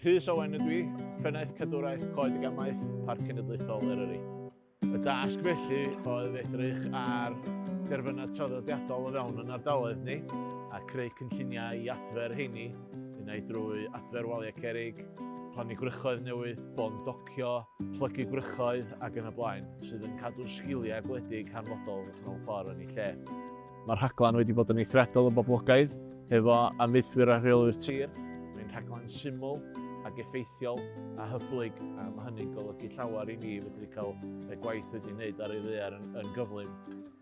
Rhys Owen ydw i, Pennaeth Cadwraeth Coed ag Amaeth Parc Cenedlaethol Eryri. Y dasg felly oedd edrych ar derfynau traddodiadol o fewn yn ardaloedd ni a creu cynlluniau i adfer heini, unai drwy adfer waliau cerrig, plannu gwrychoedd newydd, bon docio, plygu gwrychoedd ac yn y blaen, sydd yn cadw sgiliau gwledig hanfodol mewn ffordd yn ei lle. Mae'r rhaglen wedi bod yn eithriadol o boblogaidd, efo ameuthwyr a rheolwyr tir. Mae'n rhaglen syml ac effeithiol a hyblyg, a mae hynny'n golygu llawer i ni wedi cael y gwaith wedi wneud ar ei ddaear yn gyflym.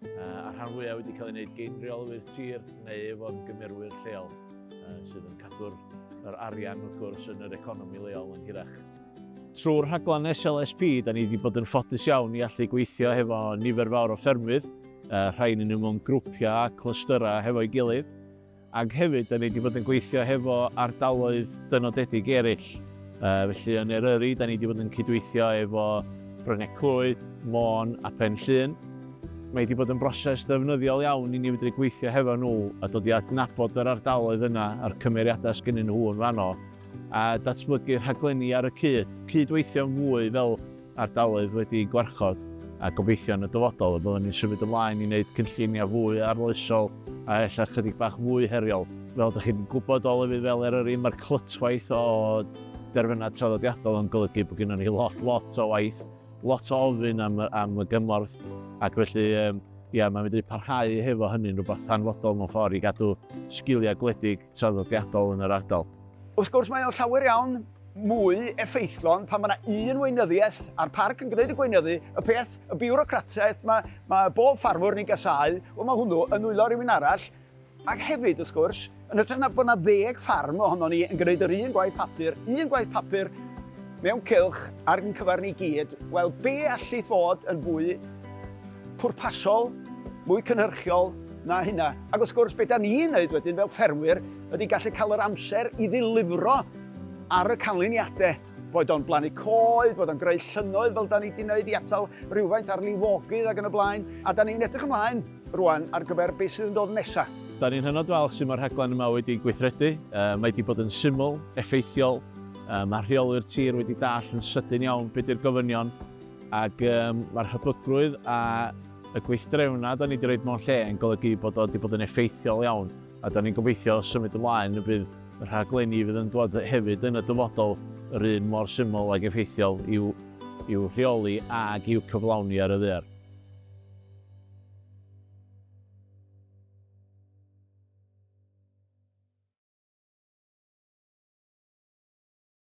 A'r rhan fwyaf wedi cael ei wneud gen reolwyr tir neu efo'n gymerwyr lleol sydd yn cadw'r arian wrth gwrs yn yr economi leol yn hirach. Trwy'r rhaglen SLSP, da ni wedi bod yn ffodus iawn i allu gweithio hefo nifer fawr o ffermydd, rhain yn mewn grwpiau a clystyra hefo'i gilydd. Ac hefyd, da ni wedi bod yn gweithio hefo ardaloedd dynodedig eraill. Felly yn Eryri, da ni wedi bod yn cydweithio efo Brynau Clwyd, Môn a Penllyn. Mae wedi bod yn broses ddefnyddiol iawn i ni wedi gweithio hefo nhw a dod i adnabod yr ardaloedd yna a'r cymeriadau sgynnyn nhw yn fanno a datblygu rhaglenni ar y cydweithio mwy fel ardaloedd wedi gwarchod a gobeithio yn y dyfodol. Byddwn ni'n symud ymlaen i wneud cynlluniau fwy arloesol a ella chydig bach fwy heriol. Fel ydych chi'n gwybod o lefydd fel Eryri, mae'r clytwaith o derfynau traddodiadol yn golygu bod gennym ni lot o waith, lot o ofyn am y gymorth, ac felly mae'n mynd i parhau hefo hynny'n rhywbeth hanfodol mewn ffordd i gadw sgiliau gwledig traddodiadol yn yr ardal. Wrth gwrs mae o'n llawer iawn mwy effeithlon pan mae yna un weinyddiaeth a'r parc yn gwneud y gweinyddu, y peth, y biwrocratiaeth mae bob ffarmwr ni'n gasau, mae hwnnw yn wylo rhywun arall, ac hefyd wrth gwrs, yn ytrach na bod yna 10 ffarm ohono ni yn gwneud yr un gwaith papur mewn cylch ar ein cyfer ni gyd, wel be allu ddod yn fwy pwrpasol, mwy cynhyrchiol na hynna. Ac wrth gwrs, beth da ni'n neud wedyn fel ffermwyr ydy gallu cael yr amser i ddilifro ar y canlyniadau, bod o'n blannu coed, bod o'n greu llynnoedd fel da ni wedi gwneud i atal rhywfaint ar lifogydd ac yn y blaen, a da ni'n edrych ymlaen rwan ar gyfer beth sydd yn dod nesaf. Da ni'n hynod falch sydd mae'r rhaglen yma wedi gweithredu. Mae wedi bod yn syml, effeithiol, mae rheolwyr tir wedi dall yn sydyn iawn beth yw'r gofynion, ac mae'r hybygrwydd a y gweithdrewna da ni wedi rhoi mewn lle yn golygu bod o wedi bod yn effeithiol iawn, a da ni'n gobeithio symud ymlaen y bydd y rhaglenni fydd yn dod hefyd yn y dyfodol yr un mor syml ac effeithiol i'w rheoli ac i'w cyflawni ar y ddaear.